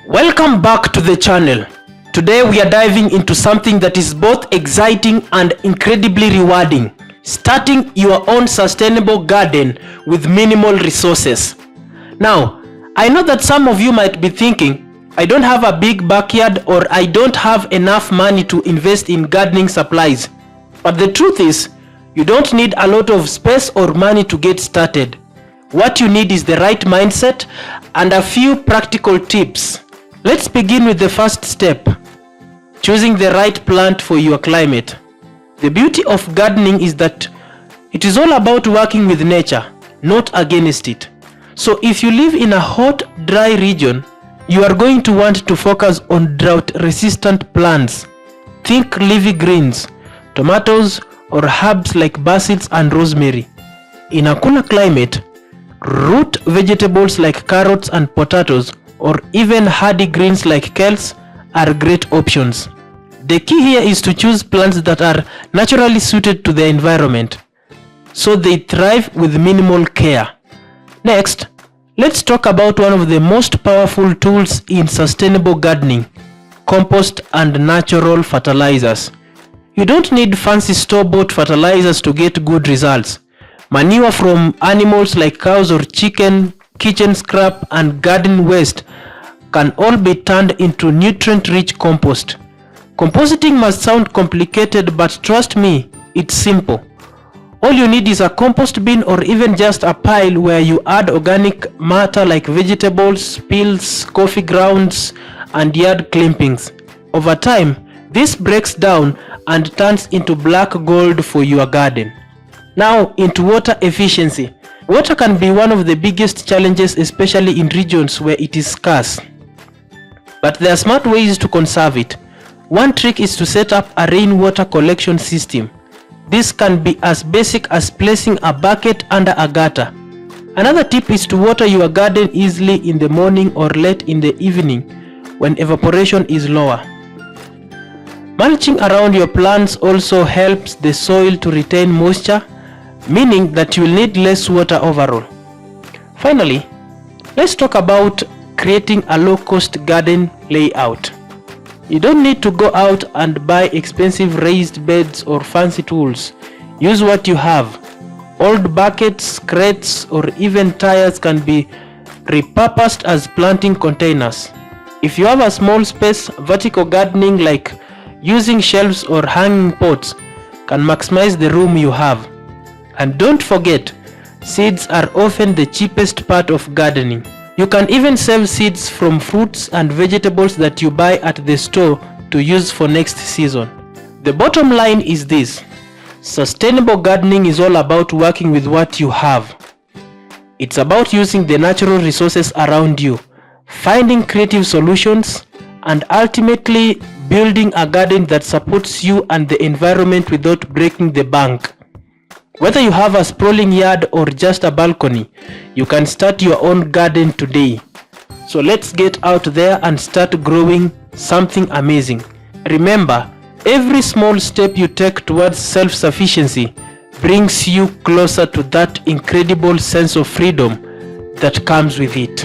Welcome back to the channel. Today we are diving into something that is both exciting and incredibly rewarding. Starting your own sustainable garden with minimal resources. Now, I know that some of you might be thinking, I don't have a big backyard or I don't have enough money to invest in gardening supplies. But the truth is, you don't need a lot of space or money to get started. What you need is the right mindset and a few practical tips. Let's begin with the first step, choosing the right plant for your climate. The beauty of gardening is that it is all about working with nature, not against it. So if you live in a hot, dry region, you are going to want to focus on drought-resistant plants. Think leafy greens, tomatoes, or herbs like basil and rosemary. In a cooler climate, root vegetables like carrots and potatoes, or even hardy greens like kales are great options. The key here is to choose plants that are naturally suited to the environment, so they thrive with minimal care. Next, let's talk about one of the most powerful tools in sustainable gardening, compost and natural fertilizers. You don't need fancy store-bought fertilizers to get good results. Manure from animals like cows or chicken, kitchen scrap, and garden waste can all be turned into nutrient-rich compost. Compositing must sound complicated, but trust me, it's simple. All you need is a compost bin or even just a pile where you add organic matter like vegetables, peels, coffee grounds, and yard clippings. Over time, this breaks down and turns into black gold for your garden. Now into water efficiency. Water can be one of the biggest challenges, especially in regions where it is scarce. But there are smart ways to conserve it. One trick is to set up a rainwater collection system. This can be as basic as placing a bucket under a gutter. Another tip is to water your garden easily in the morning or late in the evening when evaporation is lower. Mulching around your plants also helps the soil to retain moisture, meaning that you will need less water overall. Finally, let's talk about creating a low-cost garden layout. You don't need to go out and buy expensive raised beds or fancy tools. Use what you have. Old buckets, crates, or even tires can be repurposed as planting containers. If you have a small space, vertical gardening like using shelves or hanging pots can maximize the room you have. And don't forget, seeds are often the cheapest part of gardening. You can even save seeds from fruits and vegetables that you buy at the store to use for next season. The bottom line is this: sustainable gardening is all about working with what you have. It's about using the natural resources around you, finding creative solutions, and ultimately building a garden that supports you and the environment without breaking the bank. Whether you have a sprawling yard or just a balcony, you can start your own garden today. So let's get out there and start growing something amazing. Remember, every small step you take towards self-sufficiency brings you closer to that incredible sense of freedom that comes with it.